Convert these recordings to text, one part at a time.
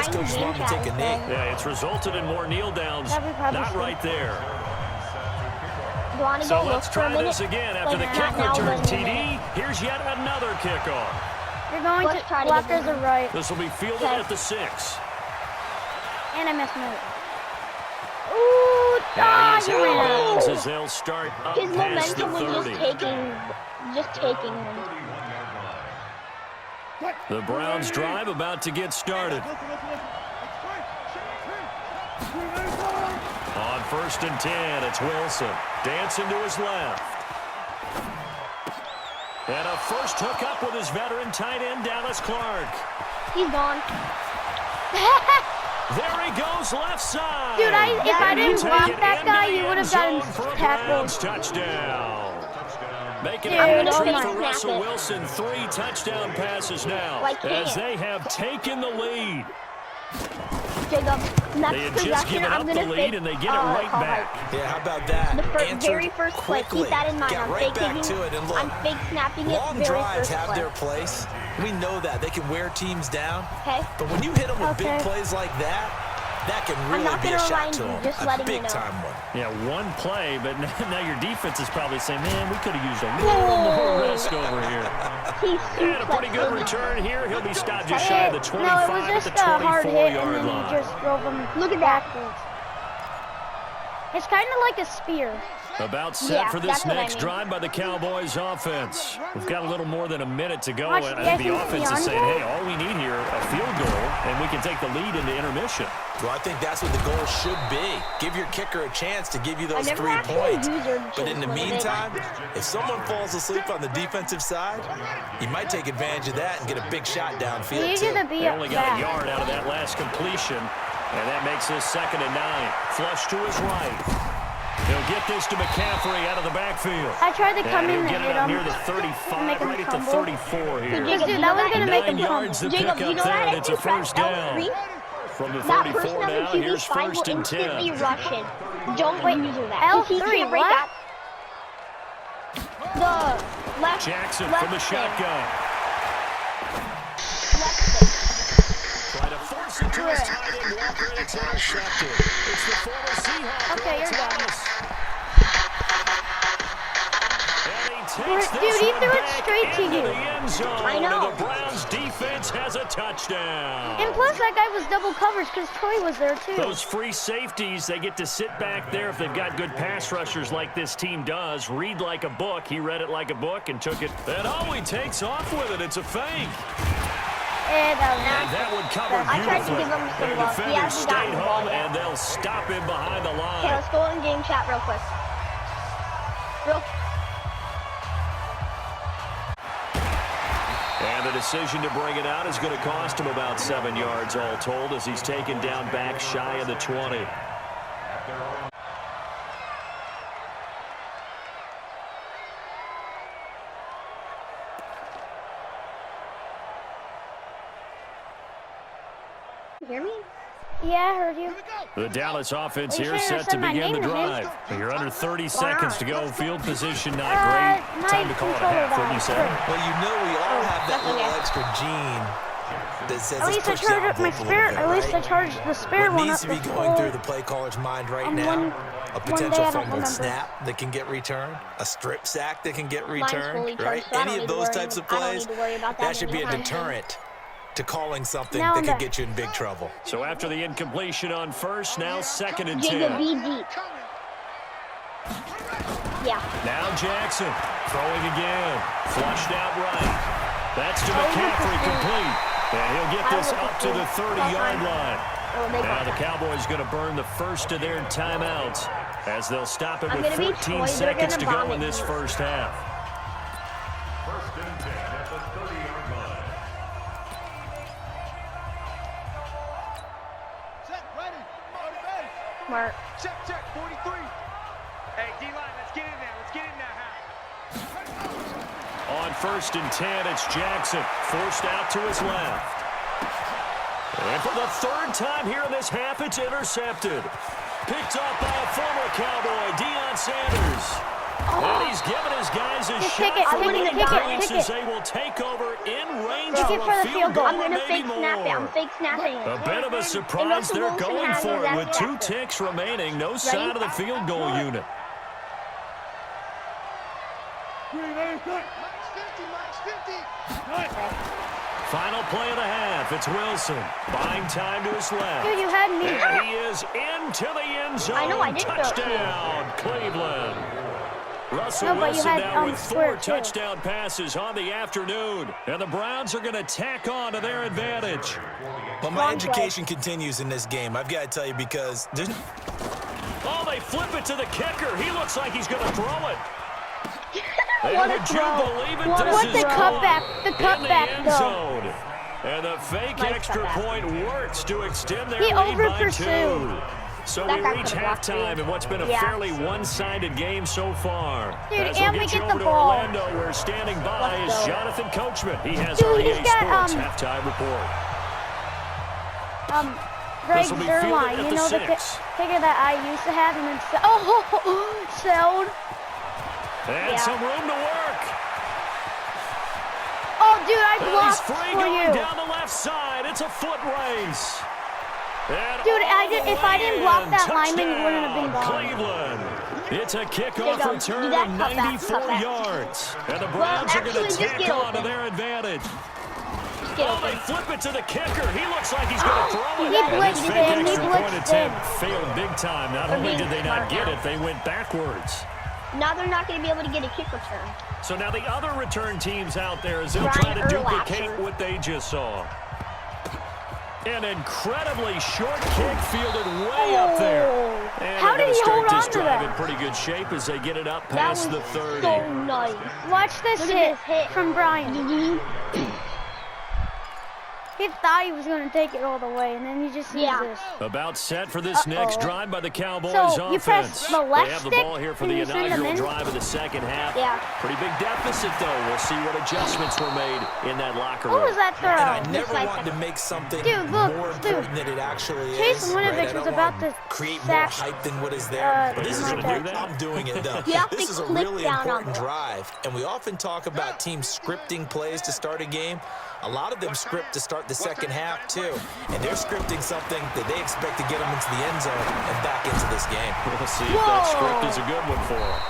Nice coach want to take a knee. Yeah, it's resulted in more kneel downs. Not right there. So let's try this again after the kick return TD. Here's yet another kickoff. You're going to left or the right. This will be fielded at the 6. And I missed my. Ooh, you ran out. As they'll start up his past the momentum was 30. just taking him. The Browns drive about to get started. On 1st and 10, it's Wilson. Dancing to his left. And a first hookup with his veteran tight end, Dallas Clark. He's gone. There he goes, left side. Dude, if I didn't block that guy, you would have gotten tackled. Touchdown. Making a trip for Russell Wilson. 3 touchdown passes now as they have taken the lead. Jacob, they had just given up the lead, and they get it right back. Yeah, how about that? The very first play. Keep that in mind. Get right back to it, and look, I'm fake snapping it. Long drives have their place. We know that. They can wear teams down. Okay. But when you hit them with big plays like that, that can really be a shot to them. A big-time one. Yeah, one play, but now your defense is probably saying, man, we could have used a little more risk over here. And a pretty good return here. He'll be stopped just shy of the 25 at the 24-yard line. Just drove him. Look at that. It's kind of like a spear. About set for this next drive by the Cowboys offense. We've got a little more than a minute to go, and the offense is saying, hey, all we need here, a field goal, and we can take the lead into intermission. Well, I think that's what the goal should be. Give your kicker a chance to give you those 3 points. But in the meantime, if someone falls asleep on the defensive side, you might take advantage of that and get a big shot downfield, too. They only got a yard out of that last completion, and that makes this 2nd and 9. Flush to his right. He'll get this to McCaffrey out of the backfield. I tried to come in and get it up near the 35, right at the 34 here. Dude, that was going to make him 9 yards to pick up there, and it's a first down. From the 34 now, here's 1st and 10. Don't wait use that. L3, what? The left. Jackson from the shotgun. Try to force it to his tight end, Walker, and it's intercepted. It's the former Seahawk. Okay, you're done. Dude, he threw it straight to you. I know. The Browns defense has a touchdown. And plus, that guy was double coverage because Troy was there, too. Those free safeties, they get to sit back there if they've got good pass rushers like this team does. Read like a book. He read it like a book and took it. And he takes off with it. It's a fake. And that would cover beautifully. I tried to give him some love. The defenders stayed home, and they'll stop him behind the line. Okay, let's go in game chat real quick. And the decision to bring it out is going to cost him about 7 yards all told as he's taken down back shy of the 20. You hear me? yeah, I heard you. The Dallas offense here set to begin the drive. You're under 30 seconds to go. Field position not great. Time to call it a half, wouldn't you say? Well, you know we all have that little extra gene that says at least I charged my spare. At least I charged the spare what one. Needs to be going through the play caller's mind right now. A potential fumbled snap that can get returned, a strip sack that can get returned, right? Any of those types of plays, that should be a deterrent to calling something that could get you in big trouble. So after the incompletion on first, now 2nd and 10. Jacob, be deep. Yeah. Now Jackson throwing again. Flushed out right. That's to McCaffrey, complete. And he'll get this up to the 30-yard line. Now the Cowboys going to burn the first of their timeouts as they'll stop it with 14 seconds to go in this first half. Mark. Check, 43. Hey, D-line, let's get in there. Let's get in there, On 1st and 10, it's Jackson, forced out to his left. And for the 3rd time here in this half, it's intercepted. Picked up by a former Cowboy, Deion Sanders. And he's given his guys a Just shot kick it, for kick it, winning kick it, points kick as it. they will take over in range Kick for it for a the field goal I'm or gonna maybe fake snap it. I'm more. fake snapping A it. bit of a surprise. Russell They're Wilson going has for his it ass with 2 back. ticks remaining. No sign of the field goal unit. Final play of the half. It's Wilson. Buying time to his left. Dude, you had me. And he is into the end zone. I know, I did throw it to you. Touchdown, Cleveland. Russell No, but you Wilson had, now with 4 square, too. touchdown passes on the afternoon. And the Browns are going to tack on to their advantage. Well, my education continues in this game. I've got to tell you because there's... Oh, they flip it to the kicker. He looks like he's going to throw it. And What a would you throw. believe it? What This What is the going cutback? The in the cutback, end though. zone. And the fake Nice extra cutback. point works to extend their He lead by over-pursued. 2. So That we guy reach could've blocked halftime me. in what's been a Yeah. fairly one-sided game so far. Dude, As and we'll we get you get the over to ball. Orlando, where standing by Let's is go. Jonathan Coachman. He has Dude, our he's EA got, Sports halftime report. Greg This'll be fielded Zerline, at you the know the 6. kicker that I used to have, and then sold. And Yeah. some room to work. Oh, dude, I And he's blocked free for going you. down the left side. It's a foot race. And Dude, all if the I way didn't block in. that lineman, you wouldn't have been Touchdown, gone. Cleveland. It's a There kickoff you go. return Do that of cutback, 94 cutback. yards. And the Browns are going actually, to just tack get on to open. their advantage. Just get Oh, they open. flip it to the kicker. He looks like he's going to throw it. He And his blitzed fake in, he extra point blitzed attempt in. failed big time. Not They're only being did they not smart get now. it, they went backwards. Now they're not going to be able to get a kick return. So now the other return teams out there, as they'll Brian try to duplicate Urlacher. what they just saw. An incredibly short kick fielded way up there. And How they're did gonna he hold start on this to drive that? in pretty good shape as they get it up That past was the 30. so nice. Watch this Look at hit this hit. from Brian. Mhm. He thought he was going to take it all the way, and then he just sees Yeah. this. About set for this next drive by the Cowboys So, you press offense. the left They have the stick ball here for and the you send them inaugural in? drive of the second half. Yeah. Pretty big deficit, though. We'll see what adjustments were made in that locker What room. was that throw? And I never like wanted that. to make something Dude, look, more dude. important than it actually Chase is. Winovich right? I was don't about wanna to create sack, more hype than what is there. But this is something a like big, that. I'm doing it though. You have to This is a click really down on important it. drive, and we often talk about teams scripting plays to start a game. A lot of them script to start the second half too, and they're scripting something that they expect to get them into the end zone and back into this game. We'll see if that script is a good one for him.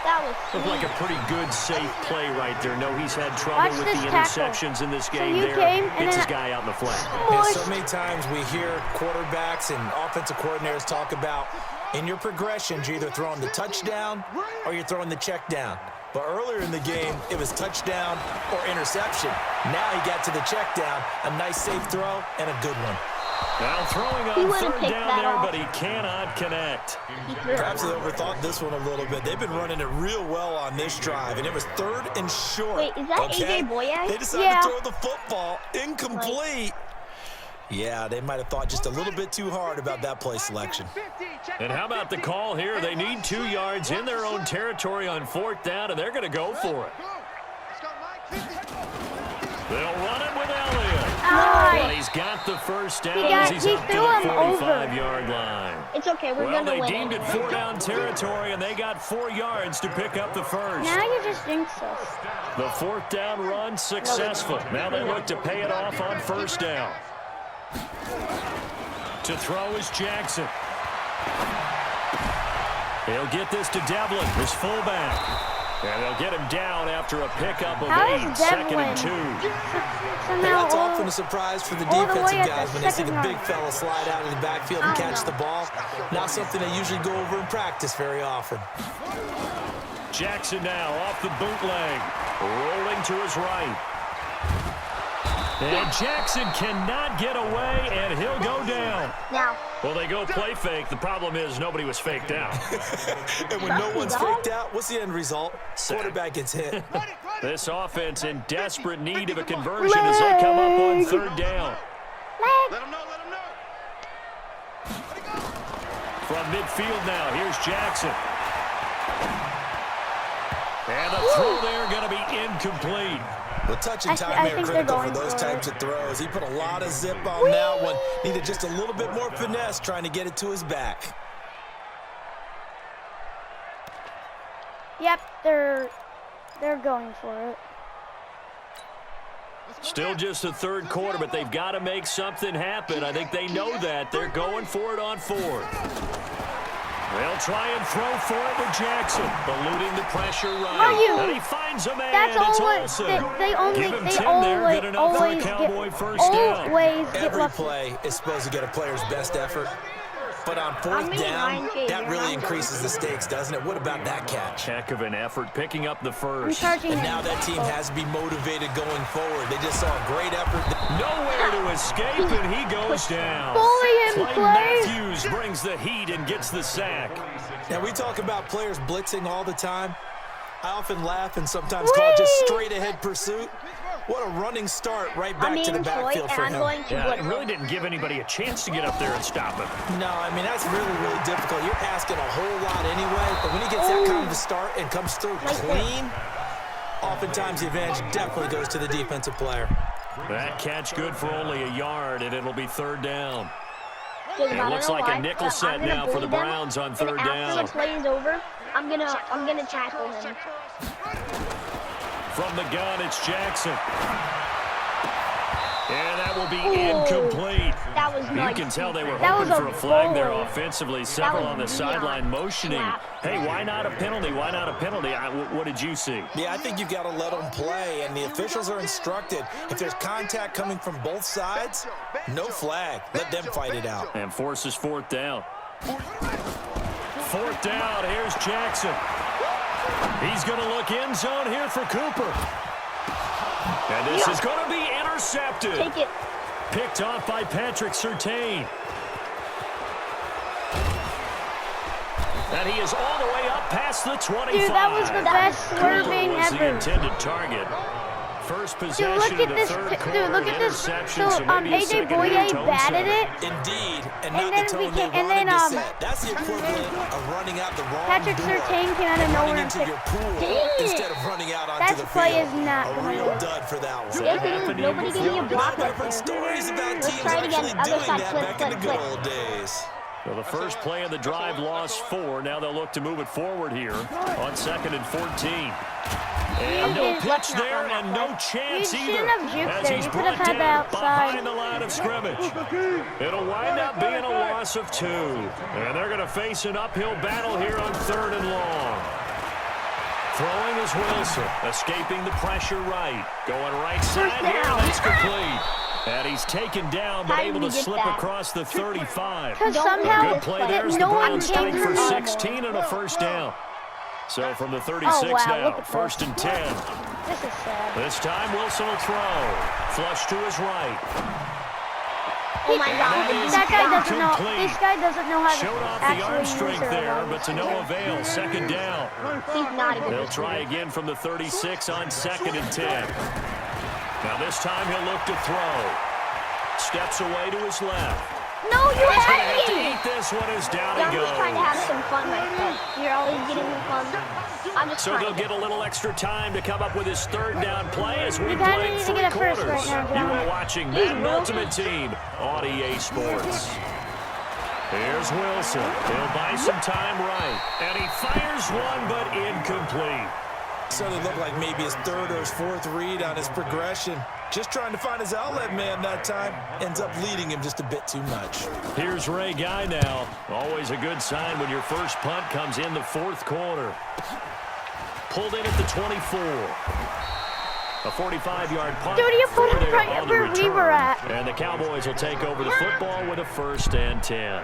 That was Looked like sweet. a pretty good, safe play right there. No, he's had trouble Watch with this the tackle. interceptions in this So game you there. came, and Gets then his guy out in the flat. And so many times we hear quarterbacks and offensive coordinators talk about in your progressions, you're either throwing the touchdown or you're throwing the check down. But earlier in the game, it was touchdown or interception. Now he got to the check down, a nice safe throw, and a good one. Now throwing He on would've third picked down that there, off. but he cannot connect. He threw it. Perhaps they overthought this one a little bit. They've been running it real well on this drive, and it was 3rd and short. Wait, is that okay? AJ Boye? They decided Yeah. to throw the football incomplete. Yeah, they might have thought just a little bit too hard about that play selection. And how about the call here? They need 2 yards in their own territory on 4th down, and they're going to go for it. They'll run it with Elliott. But he's got the first down as he's he up to threw the him over. 45-yard line. It's okay. We're Well, going to they win deemed it 4 down territory, and they got 4 yards to pick up the first. Now you just jinxed us. The 4th down run successful. Now they look to pay it off on 1st down. To throw is Jackson. He'll get this to Devlin, his fullback. And they'll get him down after a pickup of How 8, is 2nd Devlin? and 2. So And now that's often a surprise for the all the defensive way at guys the when they see the second big round. fella slide out of the backfield and catch the ball. Not something they usually go over in practice very often. Jackson now off the bootleg, rolling to his right. And Jackson cannot get away, and he'll go down. Now. Well, they go play fake. The problem is nobody was faked out. And when no one's faked out, what's the end result? Quarterback gets hit. This offense in desperate need of a conversion as they come up on 3rd down. Let him know, let him know. From midfield now, here's Jackson. And the throw there going to be incomplete. Well, touch and I time are think they're critical for going those for types of throws. He put a lot of zip on that one. Needed just a little bit more finesse trying to get it to his back. Yep, they're going for it. Still just the third quarter, but they've got to make something happen. I think they know that. They're going for it on fourth. They'll try and throw for it with Jackson, eluding the pressure right. And he finds a man. That's it's always, Olsen. Give him 10 there, good enough for a Cowboy first down. Every play is supposed to get a player's best effort. But on fourth down, that really increases the stakes, doesn't it? What about that catch? Heck of an effort picking up the first. And now that team has to be motivated going forward. They just saw a great effort. Nowhere to escape, and he goes down. Bully him, Clay Matthews brings the heat and gets the sack. Now, we talk about players blitzing all the time. I often laugh and sometimes call it just straight-ahead pursuit. What a running start right back to the backfield for him. Yeah, it really didn't give anybody a chance to get up there and stop him. No, I mean, that's really, really difficult. You're asking a whole lot anyway, but when he gets that kind of a start and comes through clean, oftentimes the advantage definitely goes to the defensive player. That catch good for only a yard, and it'll be third down. It looks like a nickel set now for the Browns on third down. After the play is over, I'm gonna tackle him. From the gun, it's Jackson. And that will be incomplete. That was nice. You can tell they were hoping for a flag there offensively. Several on the sideline motioning. Hey, why not a penalty? Why not a penalty? What did you see? Yeah, I think you've got to let them play, and the officials are instructed. If there's contact coming from both sides, no flag. Let them fight it out. And forces fourth down. Fourth down, here's Jackson. He's going to look end zone here for Cooper. And this is going to be intercepted. Take it. Picked off by Patrick Surtain. And he is all the way up past the 25. Dude, that was the best swerving was ever. the intended target. First possession Dude, look at this. quarter, Look at this. So, maybe AJ Boye batted it. Indeed, and And not then the tone they and wanted then to set. That's the equivalent of running out the wrong Patrick door Surtain came out of and nowhere running and into your pool instead of running out onto That the play field. is not a gonna real work. dud for that one. Nobody gave me a block right Different there. stories about Let's teams try it again. actually Other doing side, that flip, back in the flip, good flip. old days. So the first play of the drive lost 4. Now they'll look to move it forward here on 2nd and 14. And no pitch there and no chance You either. shouldn't have juked As there. he's You could have brought had down that outside. behind the line of scrimmage. It'll wind up being a loss of 2. And they're going to face an uphill battle here on 3rd and long. Throwing is Wilson, escaping the pressure right. Going right side here, and it's complete. And he's taken down, but able to slip across the 35. Because somehow Good play there's the no one Browns came straight for through. 16 and a first down. So from the 36 Oh, wow, now, look at 1st and 10. This is sad. This time Wilson will throw. Flush to his right. Oh my God. That guy doesn't know. Incomplete. This guy doesn't know how to Showed off the arm actually use strength their there, legs. but to no avail. 2nd down. He's not a good They'll try again from the 36 on 2nd and 10. Now this time he'll look to throw. Steps away to his left. No, you He's going to had have to me. eat this one as down I'm he just trying to have goes. some fun myself. You're always getting me fun. I'm just So trying they'll to. get a little extra time to come up with his 3rd down play as we You kinda played need to 3 get a first quarters. right now, You John. are watching Madden Ultimate Team on EA Sports. Here's Wilson. He'll buy some time right. And he fires one, but incomplete. So it looked like maybe his 3rd or his 4th read on his progression. Just trying to find his outlet man that time. Ends up leading him just a bit too much. Here's Ray Guy now. Always a good sign when your first punt comes in the 4th quarter. Pulled in at the 24. A 45-yard punt. Dude, you put for him there right on the where we return. were at. And the Cowboys will take over the football with a 1st and 10.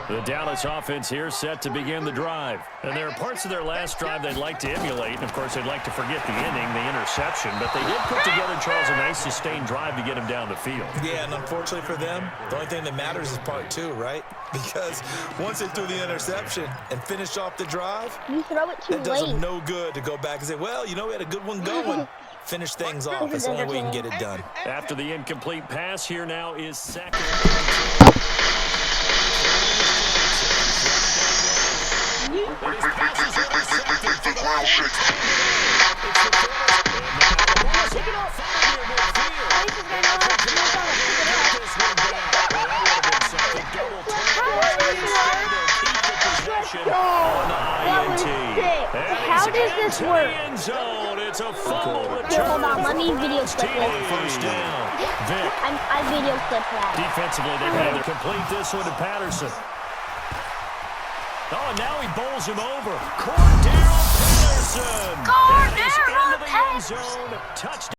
The Dallas offense here set to begin the drive. And there are parts of their last drive they'd like to emulate. And, of course, they'd like to forget the ending, the interception. But they did put together, Charles, a nice sustained drive to get him down the field. Yeah, and unfortunately for them, the only thing that matters is part 2, right? Because once they threw the interception and finished off the drive, You throw it too that does late. them no good to go back and say, well, you know, we had a good one going. Finish things off. It's the only way you can get it done. After the incomplete pass, here now is 2nd. does this work? It's a fumble Here, return. hold on. Let me video clip it. First down. Vic. I video clip that. Defensively, they've had to complete this one to Patterson. Oh, now he bowls him over. Cordero Patterson. Cordero That is into the end zone. Touchdown.